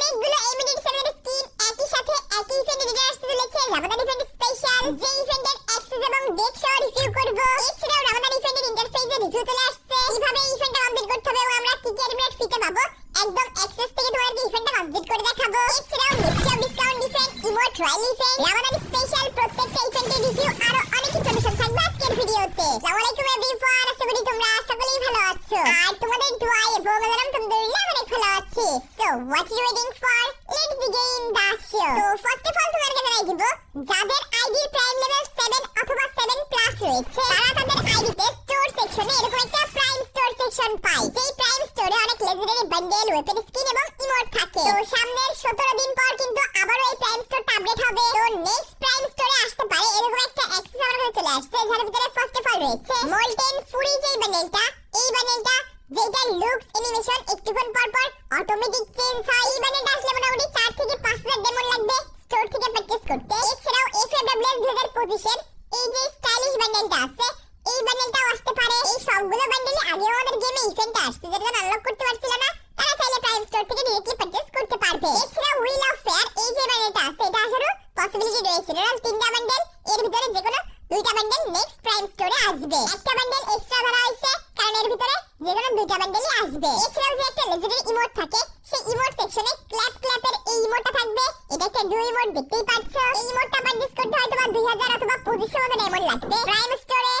অনেকগুলো eminent seven skin একই সাথে একই ইভেন্টে রিটার্ন আসতে চলেছে রামাদান ইভেন্ট স্পেশাল, যে ইভেন্টের অ্যাক্সেস এবং ডেট সহ রিভিউ করব। এছাড়াও রামাদান ইভেন্টের ইন্টারফেসে রিভিউ চলে আসছে, কিভাবে এই ইভেন্টটা কমপ্লিট করতে হবে এবং আমরা কি কি এলিমেন্ট ফ্রিতে পাবো একদম অ্যাক্সেস থেকে তোমাদেরকে ইভেন্টটা কমপ্লিট করে দেখাবো। এছাড়াও mixture discount event, emote royal event, Ramadan special প্রত্যেকটা ইভেন্টের রিভিউ আরো অনেক ইনফরমেশন থাকবে আজকের ভিডিওতে। আসসালামু আলাইকুম এভরিওয়ান, আশা করি তোমরা সকলেই ভালো আছো আর তোমাদের দোয়ায় এবং আলহামদুলিল্লাহ অনেক ভালো আছি। So what you waiting for, let's begin the show. তো ফার্স্ট অফ অল তোমাদেরকে জানাই দিব, যাদের আইডি প্রাইম লেভেল 7 অথবা 7 প্লাস রয়েছে তারা তাদের আইডিতে স্টোর সেকশনে এরকম একটা প্রাইম স্টোর সেকশন পায়, যেই প্রাইম স্টোরে অনেক লেজেন্ডারি বান্ডেল, ওয়েপন স্কিন এবং ইমোট থাকে। তো সামনের 17 দিন পর কিন্তু আবারও এই প্রাইম স্টোরটা আপডেট হবে। তো নেক্সট প্রাইম স্টোরে আসতে পারে এরকম একটা অ্যাক্সেস আমার কাছে চলে আসছে, যার ভিতরে ফার্স্ট অফ অল রয়েছে মোল্টেন ফুরি, যেই বান্ডেলটা, এই বান্ডেলটা যেটা লুকস অ্যানিমেশন একটুক্ষণ পর পর অটোমেটিক চেঞ্জ হয়। এই বান্ডেলটা আসলে মোটামুটি 4 থেকে 5,000 ডেমন লাগবে স্টোর থেকে পারচেজ করতে। এছাড়াও এফএডব্লিউএস 2025 এই যে স্টাইলিশ বান্ডেলটা আছে, এই বান্ডেলটাও আসতে পারে। এই সবগুলো বান্ডেলই আগেও আমাদের গেমে ইভেন্টে আসছে, যেটা আনলক করতে পারছিল না তারা চাইলে প্রাইম স্টোর থেকে ডিরেক্টলি পারচেজ করতে পারবে। এছাড়াও হুইল অফ ফেয়ার, এই যে বান্ডেলটা আছে এটা আসারও পসিবিলিটি রয়েছে। টোটাল 3টা বান্ডেল, এর ভিতরে যে কোনো 2টা বান্ডেল নেক্সট প্রাইম স্টোরে আসবে। একটা বান্ডেল এক্সট্রা ধরা হয়েছে কারণ এর ভিতরে যে কোনো 2টা বান্ডেলই আসবে। এছাড়াও যে একটা লেজেন্ডারি ইমোট থাকে, সেই ইমোট সেকশনে ক্ল্যাপের এই ইমোটটা থাকবে। এটা একটা ডু ইমোট, দেখতেই পাচ্ছ। এই ইমোটটা পারচেজ করতে হয়তো 2000 অথবা 2500 মতো ডায়মন্ড লাগবে। প্রাইম স্টোরে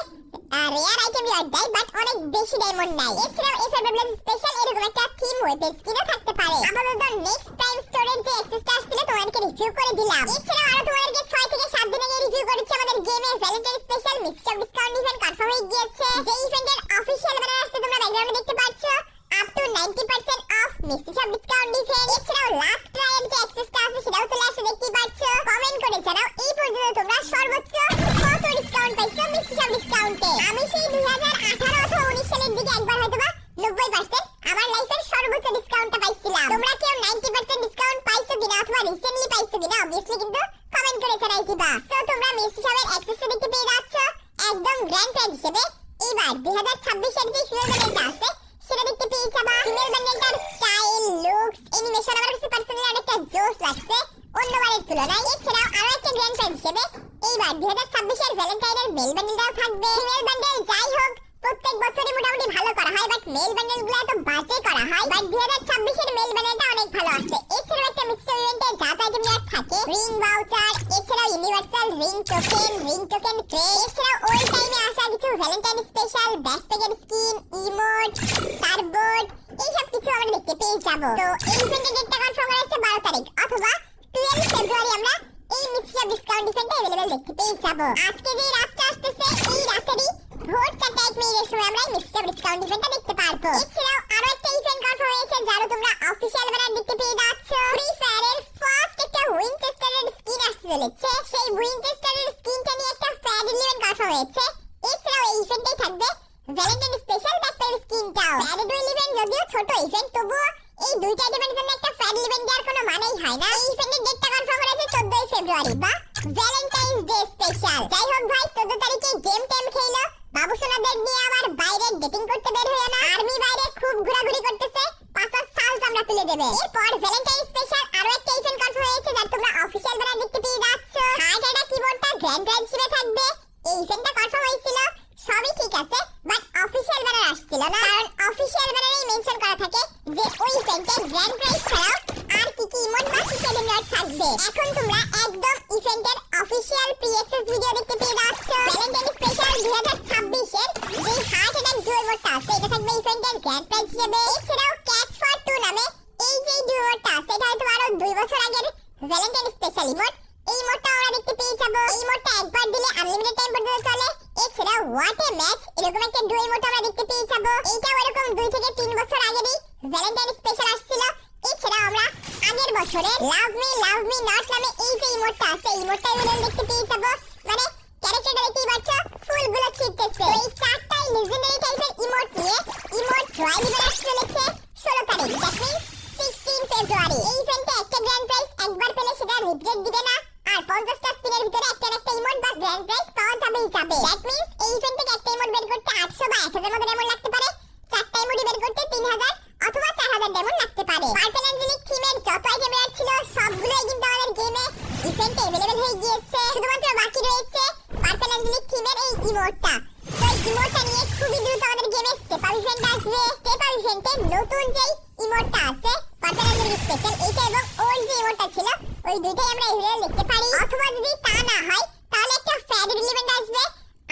রেয়ার আইটেম রিওয়ার্ড দেয় বাট অনেক বেশি ডায়মন্ড নাই। এছাড়াও এফএডব্লিউএস স্পেশাল এরকম একটা থিম ওয়েপন স্কিনও থাকতে পারে। আপাতত নেক্সট প্রাইম স্টোরের যে অ্যাক্সেসটা আসছিল তোমাদেরকে রিভিউ করে দিলাম। এছাড়াও আরো তোমাদেরকে 6 থেকে 7 দিন আগে রিভিউ করেছি আমাদের গেমে Valentine special mixture discount event confirm হয়ে গিয়েছে। যে ইভেন্টের অফিশিয়াল ব্যানার আসছে তোমরা ব্যাকগ্রাউন্ডে দেখতে পাচ্ছ, up to 90% of mixture discount event. এছাড়াও লাস্ট ট্রায়াল যে অ্যাক্সেসটা আছে সেটাও চলে আসছে, দেখতেই পাচ্ছ। কমেন্ট করে জানাও এই পর্যন্ত তোমরা সর্বোচ্চ কত ডিসকাউন্ট পাইছো মিক্সচার ডিসকাউন্টে। আমি সেই 2018 অথবা 19 সালের দিকে একবার হয়তোবা 90% আমার লাইফের সর্বোচ্চ ডিসকাউন্টটা পাইছিলাম। তোমরা কেউ 90% ডিসকাউন্ট পাইছো কিনা অথবা রিসেন্টলি পাইছো কিনা অবভিয়াসলি কিন্তু কমেন্ট করে জানাই দিবা। তো তোমরা মিক্সচারের অ্যাক্সেসটা দেখতে পেয়ে যাচ্ছ একদম গ্র্যান্ড প্রাইজ হিসেবে। এবার 2026 এর যে ফিমেল বান্ডেলটা আছে সেটা দেখতে পেয়ে যাবা। ফিমেল বান্ডেলটার স্টাইল, লুকস, অ্যানিমেশন আমার কাছে পার্সোনালি অনেকটা জোস লাগছে অন্যবারের তুলনায়। এছাড়াও আরো একটা গ্র্যান্ড প্রাইজ হিসেবে এইবার 2026 এর ভ্যালেন্টাইনের মেল বান্ডেলটাও থাকবে। ফিমেল বান্ডেল যাই হোক প্রত্যেক বছরই মোটামুটি ভালো করা হয় বাট মেল বান্ডেলগুলো এত বাজে করা হয়, বাট 2026 এর মেল বান্ডেলটা অনেক ভালো আসছে। এছাড়াও একটা মিক্সচার ইভেন্টে যা যা আইটেম রিওয়ার্ড থাকে, রিং ভাউচার, এছাড়াও ইউনিভার্সাল রিং টোকেন ট্রে, এছাড়াও ওই টাইমে আসা কিছু ভ্যালেন্টাইন স্পেশাল ব্যাকপ্যাকের স্কিন, ইমোট, কার্ডবোর্ড, এইসব কিছু আমরা দেখতে পেয়ে যাবো। তো এই ইভেন্টের ডেটটা কনফার্ম করা হয়েছে 12 তারিখ অথবা 12 ফেব্রুয়ারি আমরা এই মিক্সচার ডিসকাউন্ট ইভেন্টটা अवेलेबल দেখতে পেয়ে যাবো। আজকে যে রাতটা আসতেছে এই রাতেরই ভোর 4:01 সময় আমরা মিক্সচার ডিসকাউন্ট ইভেন্টটা দেখতে পারবো। এছাড়াও আরো একটা ইভেন্ট কনফার্ম হয়েছে যারও তোমরা অফিশিয়াল ব্যানার দেখতে পেয়ে যাচ্ছ। ফ্রি ফায়ারের ফার্স্ট একটা উইনচেস্টারের স্কিন আসতে চলেছে, সেই উইনচেস্টারের স্কিনটা নিয়ে একটা ফ্যাড ইভেন্ট কনফার্ম হয়েছে। এছাড়াও এই ইভেন্টেই থাকবে ভ্যালেন্টাইন স্পেশাল ব্যাকপ্যাক স্কিনটাও। ফ্যাড ইভেন্ট যদিও ছোট ইভেন্ট, তবুও এই দুইটা ইভেন্টের জন্য একটা ফ্যাড ইভেন্ট দেওয়ার কোনো মানেই হয় না। এই ইভেন্টের ডেটটা কনফার্ম করেছে 14 ফেব্রুয়ারি বা ভ্যালেন্টাইন্স ডে স্পেশাল। যাই হোক ভাই, 14 তারিখে গেম টেম খেলো বাবুসোনাদের নিয়ে আবার বাইরে ডেটিং করতে বের হয়ে না। আর্মি বাইরে খুব ঘোরাঘুরি করতেছে, 5 সাল আমরা তুলে দেবে। এরপর ভ্যালেন্টাইন স্পেশাল আরো একটা ইভেন্ট কনফার্ম হয়েছে যার তোমরা অফিশিয়াল ব্যানার দেখতে পেয়ে যাচ্ছ। হার্ট অ্যাটাক কিবোর্ডটা গ্র্যান্ড প্রাইজ হিসেবে থাকবে। এই ইভেন্টটা কনফার্ম হয়েছিল, সবই ঠিক আছে বাট অফিশিয়াল ব্যানার আসছিল না, কারণ অফিশিয়াল ব্যানারেই মেনশন করা থাকে যে ওই ইভেন্টে গ্র্যান্ড প্রাইজ ছাড়াও আর কি কি ইমোট বা কি রিওয়ার্ড থাকবে। এখন তোমরা একদম ইভেন্টের অফিশিয়াল প্রি অ্যাক্সেস ভিডিও দেখতে পেয়ে যাচ্ছ। ভ্যালেন্টাইন স্পেশাল 2026 এর যে হার্ট অ্যাটাক ডু ইমোটটা আছে এটা থাকবে ইভেন্টের গ্র্যান্ড প্রাইজ হিসেবে। এছাড়াও ক্যাচ ফর 2 নামে এই যে ডু ইমোটটা আছে এটা হয়তো আরো 2 বছর আগের ভ্যালেন্টাইন স্পেশাল ইমোট। এই ইমোটটা আমরা দেখতে পেয়ে যাবো। এই ইমোটটা একবার দিলে আনলিমিটেড টাইম পর্যন্ত চলে। এছাড়াও হোয়াট এ ম্যাচ এরকম একটা ডু ইমোট আমরা দেখতে পেয়ে যাবো। এইটাও এরকম 2 থেকে 3 বছর আগেরই ভ্যালেন্টাইন স্পেশাল আসছিল। এছাড়াও আমরা আগের বছরে লাভ মি নট নামে এই যে ইমোটটা আছে এই ইমোটটা এভাবে দেখতে পেয়ে যাবো। মানে ক্যারেক্টারটা দেখতেই পাচ্ছ ফুলগুলো ছিটতেছে। এই চারটাই লেজেন্ডারি টাইপের ইমোট নিয়ে ইমোট রয়্যাল ইভেন্ট আসতে চলেছে 16 তারিখ, দ্যাট মিন্স 16 ফেব্রুয়ারি। এই ইভেন্টে একটা গ্র্যান্ড প্রাইজ একবার পেলে সেটা রিগ্রেট দিবে না, আর 50টা স্পিনের ভিতরে একটা ইমোট বা গ্র্যান্ড প্রাইজ পাওয়া যাবেই যাবে। দ্যাট মিন্স এই ইভেন্ট থেকে একটা ইমোট বের করতে 800 বা 1000 মতো ডায়মন্ড লাগতে পারে, চারটা ইমোট বের করতে 3000 অথবা 4000 ডায়মন্ড লাগতে পারে। পার্পল অ্যাঞ্জেলিক থিমের যত আইটেম দুইটাই আমরা এভেলেবল দেখতে পারি, অথবা যদি তা না হয় তাহলে একটা ফ্যাড ইভেন্ট আসবে,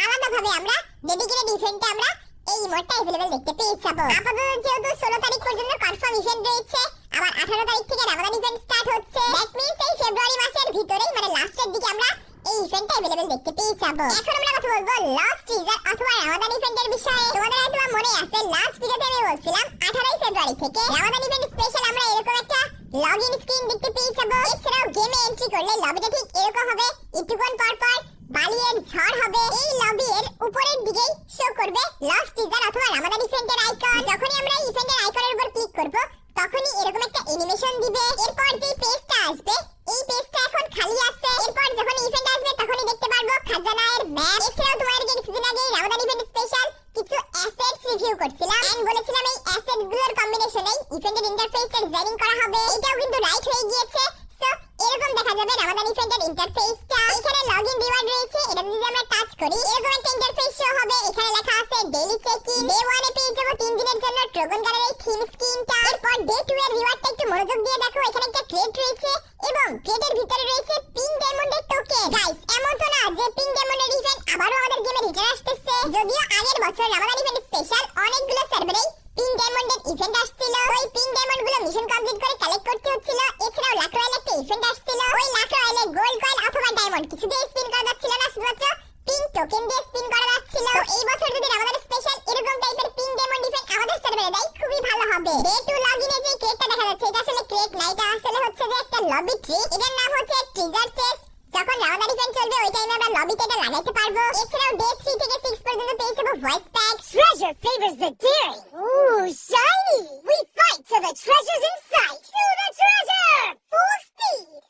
আলাদাভাবে আমরা ডেডিকেটেড ইভেন্টে আমরা এই ইমোটটা এভেলেবল দেখতে পেয়ে যাবো। আপাতত যেহেতু 16 তারিখ পর্যন্ত কনফার্ম ইভেন্ট রয়েছে, আবার 18 তারিখ থেকে রামাদান ইভেন্ট স্টার্ট হচ্ছে। দ্যাট মিন্স এই ফেব্রুয়ারি মাসের ভিতরেই মানে লাস্টের দিকে আমরা এই ইভেন্টটা अवेलेबल দেখতে পেয়ে যাবো। এখন আমরা কথা বলবো লাস্ট টিজার অথবা রামাদান ইভেন্টের বিষয়ে। তোমাদের হয়তো মনে আছে লাস্ট ভিডিওতে আমি বলছিলাম 18 ফেব্রুয়ারি থেকে রামাদান ইভেন্ট স্পেশাল আমরা এরকম একটা লগইন স্ক্রিন দেখতে পেয়ে যাবো। এছাড়াও গেমে এন্ট্রি করলে লবিটা ঠিক এরকম হবে, একটুক্ষণ পর পর বালিয়ের ঝড় হবে। এই লবির উপরের দিকেই শো করবে লাস্ট টিজার অথবা রামাদান ইভেন্টের আইকন। যখনই আমরা এই ইভেন্টের আইকনের উপর ক্লিক করব তখনই এরকম একটা অ্যানিমেশন দিবে। এরপর যে পেজটা আসবে এই পেজটা এখন খালি আছে। এরপর যখন ইভেন্ট আসবে তখনই দেখতে পারবো খাজানার ম্যাপ। এছাড়াও তোমাদেরকে কিছুদিন আগে রামাদান ইভেন্ট স্পেশাল কিছু অ্যাসেটস রিভিউ করছিলাম এন্ড বলেছিলাম এই অ্যাসেটস গুলোর কম্বিনেশনেই ইভেন্টের ইন্টারফেসটা ডিজাইনিং করা হবে। এটাও কিন্তু রাইট হয়ে গিয়েছে। সো এরকম দেখা যাবে রামাদান ইভেন্টের ইন্টারফেসটা। এখানে লগইন রিওয়ার্ড রয়েছে, এটা যদি আমরা টাচ করি এরকম একটা ইন্টারফেস শো হবে। এখানে লেখা আছে ডেইলি চেক-ইন। ডে 1 এ পেয়ে যাবো 3 দিনের জন্য ড্রাগন গানের এই থিম স্কিনটা। এরপর ডে 2 এর রিওয়ার্ডটা একটু মনোযোগ দিয়ে দেখো, এখানে একটা ট্রেড রয়েছে এবং ট্রেডের ভিতরে রয়েছে পিঙ্ক ডায়মন্ডের টোকেন। গাইস এমন তো না যে পিঙ্ক ডায়মন্ডের ইভেন্ট আবারো আমাদের গেমে রিটার্ন আসতেছে। যদিও আগের বছর রামাদান ইভেন্ট স্পেশাল অনেকগুলো সার্ভারেই পিঙ্ক ডায়মন্ডের ইভেন্ট আসছিল। ওই পিঙ্ক ডায়মন্ড গুলো মিশন কমপ্লিট করে কালেক্ট করতে হচ্ছিল। এছাড়াও লাখ রয়্যাল একটা ইভেন্ট আসছিল, ওই লাখ রয়্যালে গোল্ড কয়েন অথবা ডায়মন্ড কিছু দিয়ে স্পিন করা যাচ্ছিল না, শুধুমাত্র পিঙ্ক টোকেন দিয়ে স্পিন করা যাচ্ছিল। তো এই বছর যদি রামাদান স্পেশাল এরকম টাইপের পিঙ্ক ডায়মন্ড ইভেন্ট আমাদের সার্ভারে দেয় খুবই ভালো হবে। ডে 2 লগইনে যে ক্রেটটা দেখা যাচ্ছে এটা আসলে ক্রেট না, এটা আসলে হচ্ছে যে একটা লবি ট্রি। এটার নাম হচ্ছে ট্রিজার চেস্ট। যখন রামাদান ইভেন্ট চলবে ওই টাইমে আমরা লবিতে এটা লাগাইতে পারবো। এছাড়াও ডে 3 থেকে 6 পর্যন্ত পেয়ে যাবো voice pack. Treasure favors the daring. Ooh, shiny! We fight to the treasures in sight. To the treasure! Full speed!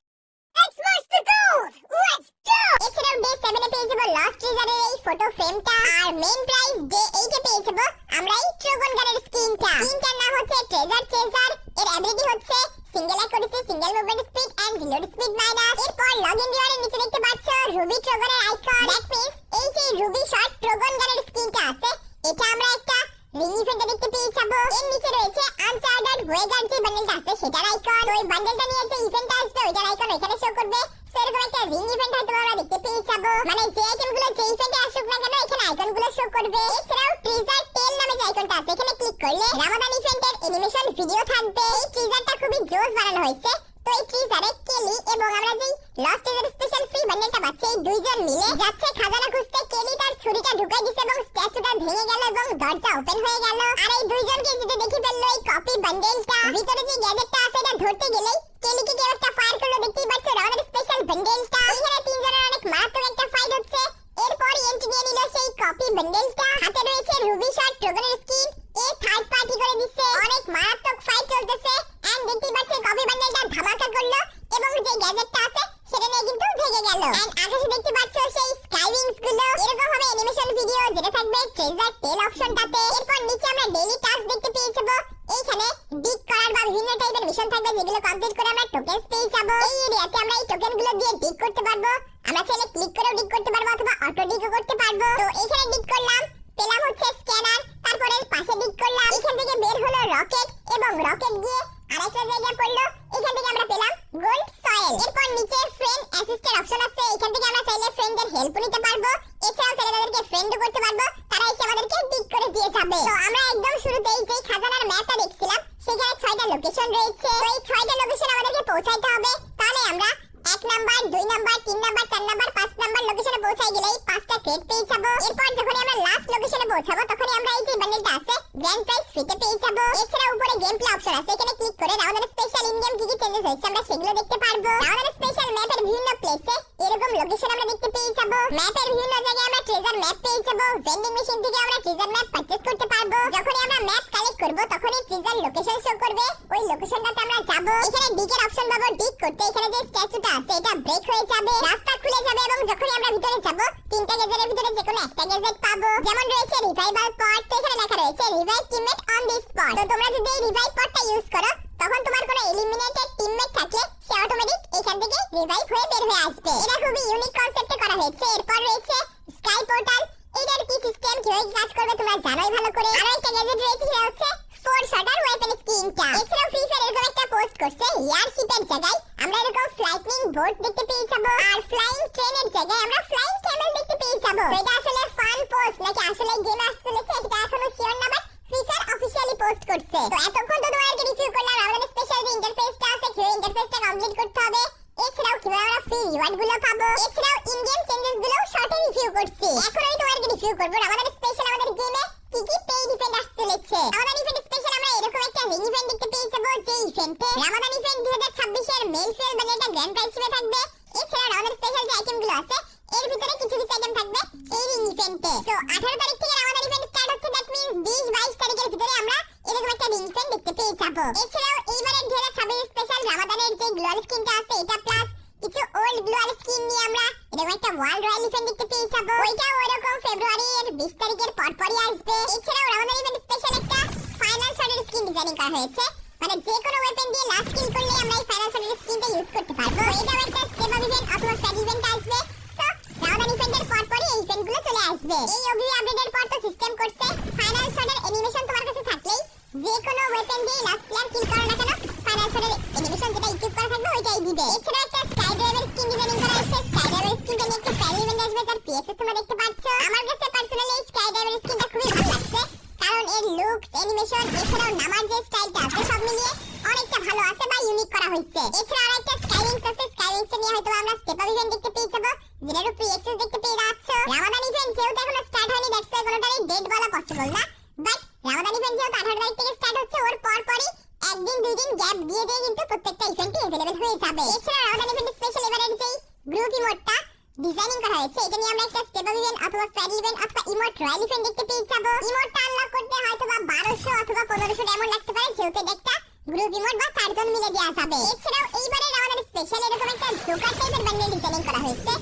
X marks the gold! Let's go! এছাড়াও ডে 7 এ পেয়ে যাবো লস্ট ট্রেজারের এই ফটো ফ্রেমটা। আর মেইন প্রাইজ ডে 8 এ পেয়ে যাবো আমরা এই dragon গানের স্কিনটা। স্কিনটার নাম হচ্ছে ট্রেজার চেজার। এর অ্যাবিলিটি হচ্ছে single accuracy, single movement speed and reload speed minus. এরপর লগইন রিওয়ার্ডের নিচে দেখতে পাচ্ছ রুবি ড্রাগনের আইকন। দ্যাট মিন্স এই যে রুবি শট ড্রাগন গানের স্কিনটা আছে এটা আমরা একটা রিং ইভেন্টে দেখতে পেয়ে যাবো। এর নিচে রয়েছে আনচার্টেড ওয়েগার্ড যে বান্ডেলটা আছে সেটার আইকন। ওই বান্ডেলটা নিয়ে যে ইভেন্টটা আসবে ওইটার আইকন এখানে শো করবে। সেরকম একটা রিং ইভেন্ট হয়তো আমরা দেখতে পেয়ে যাবো, মানে যে আইটেমগুলো যে ইভেন্টে আসুক না কেন এখানে আইকনগুলো শো করবে। এছাড়াও ট্রিজার টেল নামে যে আইকনটা আছে এখানে ক্লিক করলে রামাদান ইভেন্টের অ্যানিমেশন ভিডিও থাকবে। এই ট্রিজারটা খুবই জোস বানানো হয়েছে। তো এই ট্রিজারে কেলি এবং আমরা যেই লস্ট ট্রেজার স্পেশাল ফ্রি বান্ডেলটা পাচ্ছি এই দুইজন মিলে যাচ্ছে খাজানা খুঁজতে। কেলি তার ছুরিটা ঢুকাই দিছে এবং স্ট্যাচুটা ভেঙে গেল এবং দরজা ওপেন হয়ে গেল। আর এই দুইজনকে যেটা দেখি ফেললো এই কপি বান্ডেলটা। ভিতরে যে গ্যাজেটটা আছে এটা ধরতে গেলেই কেলিকে কেউ একটা ফায়ার করলো, দেখতেই পাচ্ছ রামাদান স্পেশাল বান্ডেলটা। এখানে তিনজনের অনেক মারাত্মক একটা ফাইট হচ্ছে। এরপর এন্ট্রি নিয়ে নিল সেই কপি বান্ডেলটা। হাতে রয়েছে রুবি শট ড্রাগনের স্কিন। এ থার্ড পার্টি করে দিচ্ছে, অনেক মারাত্মক ফাইট চলতেছে। এন্ড দেখতেই পাচ্ছ কপি বান্ডেলটা ধামাকা করলো এবং যে গ্যাজেটটা আছে সেটা নিয়ে কিন্তু ভেঙে গেল। এন্ড আকাশে দেখতে পাচ্ছ সেই স্কাই উইংস গুলো। এরকম হবে অ্যানিমেশন ভিডিও যেটা থাকবে ট্রেজার টেল অপশনটাতে। এরপর নিচে আমরা ডেইলি টাস্ক দেখতে পেয়ে যাবো। এইখানে ডিক করার বা বিভিন্ন টাইপের মিশন থাকবে যেগুলো কমপ্লিট করে আমরা টোকেনস পেয়ে যাবো। এই এরিয়াতে আমরা এই টোকেনগুলো দিয়ে ডিক করতে পারবো। আমরা চাইলে ক্লিক করেও ডিক করতে পারবো অথবা অটো ডিকও করতে পারবো। তো এখানে ডিক করলাম, পেলাম হচ্ছে স্ক্যানার। তারপরে পাশে ডিক করলাম, এখান থেকে বের হলো রকেট এবং রকেট গিয়ে আরেকটা জায়গায় পড়লো। এখান থেকে আমরা পেলাম গোল্ড সয়েল। এরপর নিচে ফ্রেন্ড অ্যাসিস্টের অপশন আছে, এখান থেকে আমরা চাইলে ফ্রেন্ডের হেল্প নিতে পারবো। এছাড়াও চাইলে তাদেরকে ফ্রেন্ডও করতে পারবো, তারা এসে আমাদেরকে ডিক করে দিয়ে যাবে। তো আমরা একদম শুরুতেই যে খাজানার ম্যাপটা দেখছিলাম সেখানে 6টা লোকেশন রয়েছে। তো এই 6টা লোকেশন আমাদেরকে পৌঁছাইতে হবে। তাহলে আমরা 1 number 2 number 3 number 4 number 5 number লোকেশনে পৌঁছাই গেলেই 5টা ক্রেট পেয়ে যাবো। এরপর যখন আমরা লাস্ট লোকেশনে পৌঁছাবো তখনই আমরা এই যে বান্ডেলটা আছে গ্র্যান্ড প্রাইজ ফ্রিতে পেয়ে যাবো। এছাড়া উপরে গেম প্লে অপশন আছে, এখানে ক্লিক করে রামাদান স্পেশাল ইন গেম কি কি চেঞ্জেস হয়েছে আমরা সেগুলো দেখতে পারবো। রামাদান স্পেশাল ম্যাপের বিভিন্ন প্লেসে এরকম লোকেশন আমরা দেখতে পেয়ে যাবো। ম্যাপের বিভিন্ন জায়গায় আমরা ট্রেজার ম্যাপ পেয়ে যাবো। ভেন্ডিং মেশিন থেকে আমরা ট্রেজার ম্যাপ পারচেজ করতে পারবো। যখনই আমরা ম্যাপ কালেক্ট করব তখনই ট্রেজার লোকেশন শো করবে, ওই লোকেশনটাতে আমরা যাবো। এখানে ডিকের অপশন পাবো ডিক করতে। এখানে যে স্ট্যাচুটা আছে এটা ব্রেক হয়ে যাবে, রাস্তা খুলে যাবে এবং যখনই আমরা ভিতরে যাবো 3টা গেজেটের ভিতরে যে কোনো একটা গেজেট পাবো। যেমন রয়েছে রিভাইভাল পড, তো এখানে লেখা রয়েছে revive teammate on this spot. তো তোমরা যদি এই রিভাইভ পডটা ইউজ করো তখন তোমার কোনো এলিমিনেটেড টিমমেট থাকলে সে অটোমেটিক এখান থেকে রিভাইভ হয়ে বের হয়ে আসবে। এটা খুবই ইউনিক কনসেপ্টে করা হয়েছে। এরপর রয়েছে স্কাই পোর্টাল। এটার কি সিস্টেম কিভাবে কাজ করবে তোমরা জানোই ভালো করে। আর একটা গ্যাজেট রয়েছে সেটা হচ্ছে 4 শটার ওয়েপন স্কিনটা। এছাড়াও ফ্রি ফায়ার এরকম একটা পোস্ট করছে এয়ারশিপের জায়গায় আমরা এরকম ফ্লাইটনিং বোট দেখতে পেয়ে যাবো আর ফ্লাইং ট্রেনের জায়গায় আমরা ফ্লাইং ক্যামেল দেখতে পেয়ে যাবো। তো এটা আসলে ফান পোস্ট নাকি আসলে গেম আসতে চলেছে এটা এখনো শিওর না, but free fire officially post করছে। তো এতক্ষণ তো তোমাদেরকে রিভিউ করলাম আমাদের স্পেশাল যে ইন্টারফেসটা আছে, সেই ইন্টারফেসটা কমপ্লিট করতে হবে। এছাড়াও কিভাবে আমরা ফ্রি রিওয়ার্ড গুলো পাবো, এছাড়াও ইন গেম চেঞ্জেস গুলো শর্টে রিভিউ করছি। এখন আমি তোমাদেরকে রিভিউ করবো আমাদের স্পেশাল আমাদের গেমে কি কি পেইড ইভেন্ট আসতে চলেছে। আমাদের ইভেন্ট স্পেশাল আমরা এরকম একটা রিং ইভেন্ট দেখতে পেয়ে যাবো, যে ইভেন্টে রামাদান ইভেন্ট 2026 এর মেল ফেল মানে এটা গ্র্যান্ড প্রাইজ হিসেবে থাকবে। এছাড়াও আমাদের স্পেশাল যে আইটেম গুলো আছে এর ভিতরে কিছু কিছু আইটেম থাকবে এই রিং ইভেন্টে। তো 18 তারিখ থেকে আমাদের ইভেন্ট স্টার্ট হচ্ছে, দ্যাট মিন্স 20-22 তারিখের ভিতরে আমরা এরকম একটা রিং ইভেন্ট দেখতে পেয়ে যাবো। এছাড়াও এইবারের 2026 স্পেশাল রামাদানের যে গ্লোয়াল স্কিনটা আছে এটা প্লাস কিছু ওল্ড গ্লোয়াল স্কিন নিয়ে আমরা এরকম একটা ওয়ার্ল্ড রয়্যাল ইভেন্ট দেখতে পেয়ে যাবো। ওইটাও ওরকম ফেব্রুয়ারির 20 তারিখের পরপরই আসবে। এছাড়াও আমাদের ইভেন্ট স্পেশাল একটা ফাইনাল শটের স্কিন ডিজাইনিং করা হয়েছে, মানে যে কোনো ওয়েপন দিয়ে লাস্ট কিল করলে আমরা এই ফাইনাল শটের স্কিনটা ইউজ করতে পারবো। এটাও একটা স্টেপ আপ ইভেন্ট অথবা ফ্যাড ইভেন্ট আসবে। তো রামাদান ইভেন্টের পরপরই এই ইভেন্টগুলো চলে আসবে। এই ওবি আপডেটের পর তো সিস্টেম করছে ফাইনাল শটের অ্যানিমেশন তোমার কাছে থাকলেই যে কোনো ওয়েপন দিয়ে লাস্ট প্লেয়ার কিল করো না কেন ফাইনাল শটের অ্যানিমেশন যেটা ইকুইপ করা থাকবে ওইটাই দিবে। এছাড়া একটা স্কাই ড্রাইভার স্কিন ডিজাইনিং করা হয়েছে। স্কাই ড্রাইভার স্কিনটা নিয়ে একটা ফ্যান ইভেন্ট আসবে, তার পিএসএস তোমরা দেখতে পাচ্ছ। আমার কাছে পার্সোনালি স্কাই ড্রাইভার স্কিনটা খুবই ভালো লাগছে, কারণ এর লুকস, অ্যানিমেশন, এছাড়াও নামার যে স্টাইলটা আছে সব মিলিয়ে অনেকটা ভালো আছে বা ইউনিক করা হয়েছে। এছাড়া আরেকটা স্কাইলিংস আছে, স্কাইলিংসটা নিয়ে হয়তো আমরা স্টেপ আপ ইভেন্ট দেখতে পেয়ে যাবো, যেটার উপর পিএসএস দেখতে পেয়ে যাচ্ছ। রামাদান ইভেন্ট যেহেতু এখনো স্টার্ট হয়নি, দ্যাটস ওয়াই কোনোটারই ডেট বলা পসিবল না, বাট রামাদান ইভেন্ট যেহেতু 18 তারিখ থেকে স্টার্ট হচ্ছে, ওর পরপরই একদিন দুই দিন গ্যাপ দিয়ে দিয়ে কিন্তু প্রত্যেকটা ইভেন্টই अवेलेबल হয়ে যাবে। এছাড়া রামাদান ইভেন্ট স্পেশাল এবারের যে গ্রুপ ইমোটটা ডিজাইনিং করা হয়েছে এটা নিয়ে আমরা একটা স্টেপ আপ ইভেন্ট অথবা ফ্যাড ইভেন্ট অথবা ইমোট রয়্যাল ইভেন্ট দেখতে পেয়ে যাবো। ইমোটটা আনলক করতে হয়তো বা 1200 অথবা 1500 ডায়মন্ড লাগতে পারে, যেহেতু এটা একটা গ্রুপ ইমোট বা 4 জন মিলে দেওয়া যাবে। এছাড়াও এইবারে আমাদের স্পেশাল এরকম একটা জোকার টাইপের বান্ডেল ডিজাইনিং করা হয়েছে।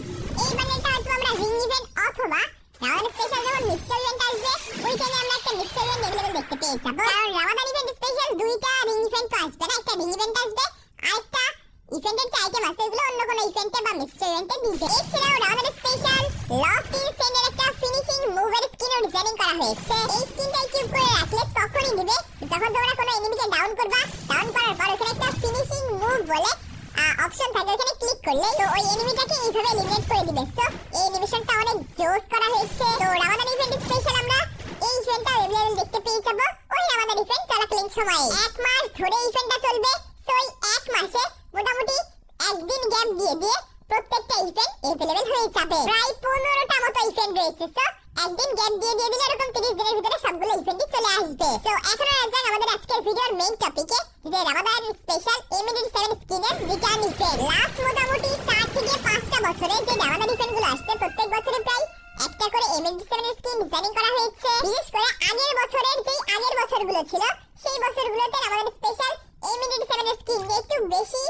এই বান্ডেলটা হয়তো আমরা রিং ইভেন্ট অথবা রামাদান স্পেশাল যখন মিক্সচার ইভেন্ট আসবে ওই টাইমে আমরা একটা মিক্সচার ইভেন্ট अवेलेबल দেখতে পেয়ে যাবো। কারণ রামাদান ইভেন্ট স্পেশাল দুইটা রিং ইভেন্ট তো আসবে না, একটা রিং ইভেন্ট আসবে আর একটা ইভেন্টের যে আইটেম আছে এগুলো অন্য কোনো ইভেন্টে বা মিক্সচার ইভেন্টে দিবে। এছাড়াও রামাদান স্পেশাল লস্ট ইন সেন্ডের একটা ফিনিশিং মুভের স্কিনও ডিজাইনিং করা হয়েছে। এই স্কিনটা ইকুইপ করে রাখলে তখনই দিবে যখন তোমরা কোনো এনিমিকে ডাউন করবা, ডাউন করার পর ওখানে একটা ফিনিশিং মুভ বলে অপশন থাকে, ওখানে ক্লিক করলে তো ওই এনিমিটাকে এইভাবে এলিমিনেট করে দিবে। সো এই অ্যানিমেশনটা অনেক জোস করা হয়েছে। তো রামাদান ইভেন্ট স্পেশাল আমরা এই ইভেন্টটা अवेलेबल দেখতে পেয়ে যাবো ওই রামাদান ইভেন্ট চলাকালীন সময়ে। 1 মাস ধরে ইভেন্টটা চলবে। সো এই 1 মাসে মোটামুটি একদিন গ্যাপ দিয়ে দিয়ে প্রত্যেকটা ইভেন্ট अवेलेबल হয়ে যাবে। প্রায় 15টা মতো ইভেন্ট রয়েছে। সো একদিন গ্যাপ দিয়ে দিয়ে দিলে এরকম 30 দিনের ভিতরে সবগুলো ইভেন্টই চলে আসবে। তো এখন আসা আমাদের আজকের ভিডিওর মেইন টপিকে, যে রামাদান স্পেশাল M87 স্কিনের রিটার্ন ইভেন্ট। লাস্ট মোটামুটি 4 থেকে 5টা বছরে যে রামাদান ইভেন্টগুলো আসছে প্রত্যেক বছরে প্রায় একটা করে M87 স্কিন ডিজাইনিং করা হয়েছে। বিশেষ করে আগের বছরের যে আগের বছরগুলো ছিল সেই বছরগুলোতে রামাদান স্পেশাল M87 স্কিন নিয়ে একটু বেশি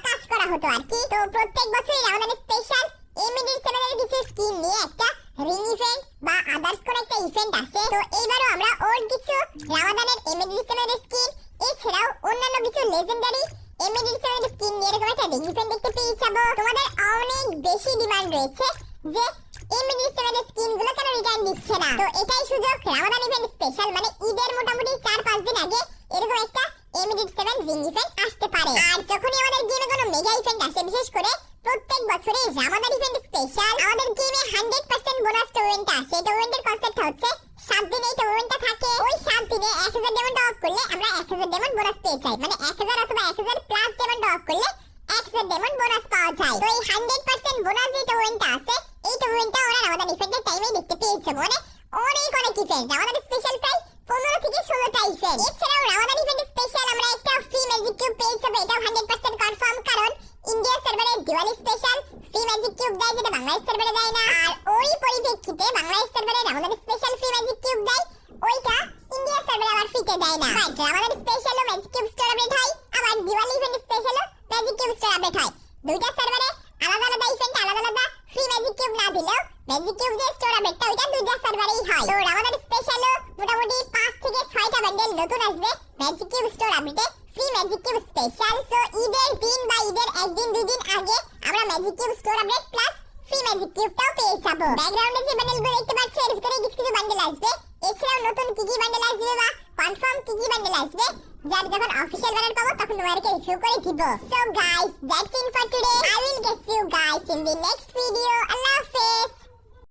কাজ করা হতো আর কি। তো প্রত্যেক বছরই রামাদান স্পেশাল M87 এর কিছু স্কিন নিয়ে একটা রিং ইভেন্ট বা আদার্স কোন একটা ইভেন্ট আছে। তো এইবারও আমরা ওর কিছু রামাদানের M87 এর স্কিন এছাড়াও অন্যান্য কিছু লেজেন্ডারি M87 স্কিন নিয়ে এরকম একটা রিং ইভেন্ট দেখতে পেয়ে যাবো। তোমাদের অনেক বেশি ডিমান্ড রয়েছে যে M87 এর স্কিন গুলো কেন রিটার্ন দিচ্ছে না। তো এটাই সুযোগ, রামাদান ইভেন্ট স্পেশাল মানে ঈদের মোটামুটি 4-5 দিন আগে এরকম একটা M87 রিং ইভেন্ট আসতে পারে। আর যখনই আমাদের গেমে কোনো মেগা ইভেন্ট আসে, বিশেষ করে প্রত্যেক বছরে রামাদান ইভেন্ট স্পেশাল আমাদের গেমে 100% বোনাস টোয়েন্ট আসে। টোয়েন্টের কনসেপ্ট হচ্ছে 7 দিন এই টোয়েন্টটা থাকে, ওই 7 দিনে 1000 ডায়মন্ড অফ করলে আমরা 1000 ডায়মন্ড বোনাস পেয়ে যাই, মানে 1000 অথবা 1000 প্লাস ডায়মন্ড অফ করলে 1000 ডায়মন্ড বোনাস পাওয়া যায়। তো এই 100% বোনাস যে টোয়েন্টটা আছে এই টোয়েন্টটা ওরা রামাদান ইভেন্টের টাইমেই দেখতে পেয়েছে। মানে অনেক ইভেন্ট রামাদান স্পেশাল প্রায় 15 থেকে 16টা ইভেন্ট। এছাড়াও রামাদান ইভেন্ট স্পেশাল আমরা একটা ফ্রি ম্যাজিক কিউব পেয়ে যাবো, এটাও 100% কনফার্ম, কারণ ইন্ডিয়া সার্ভারে Diwali special free magic cube দেয় যেটা বাংলাদেশ সার্ভারে দেয় না। আর ওই পরিপ্রেক্ষিতে বাংলাদেশ সার্ভারে Ramadan special free magic cube দেয়, ওইটা ইন্ডিয়া সার্ভারে আবার ফ্রিতে দেয় না। বাট রামাদান স্পেশালও ম্যাজিক কিউব স্টোর আপডেট হয়, আবার দিওয়ালি ইভেন্ট স্পেশালও ম্যাজিক কিউব স্টোর আপডেট হয়। দুইটা সার্ভারে আলাদা আলাদা ইভেন্ট আলাদা আলাদা ফ্রি ম্যাজিক কিউব না দিলেও ম্যাজিক কিউব যে স্টোর আপডেটটা ওইটা দুইটা সার্ভারেই হয়। তো রামাদান স্পেশালও মোটামুটি 5 থেকে 6টা বান্ডেল নতুন আসবে ম্যাজিক কিউব স্টোর আপডেটে, ফ্রি ম্যাজিক কিউব স্পেশাল। তো ঈদের দিন বা ঈদের একদিন দুই দিন আগে আমরা magic cube store update plus free magic কিউবটাও পেয়ে যাবো। ব্যাকগ্রাউন্ডে যে বান্ডেলগুলো দেখতে পাচ্ছ এর ভিতরে কিছু কিছু বান্ডেল আসবে। এছাড়াও নতুন কি কি বান্ডেল আসবে বা কনফার্ম কি কি বান্ডেল আসবে যার যখন অফিশিয়াল ব্যানার পাবো তখন তোমাদেরকে রিভিউ করে দিব। So guys, that's it for today. I will get you guys in the next video. Allah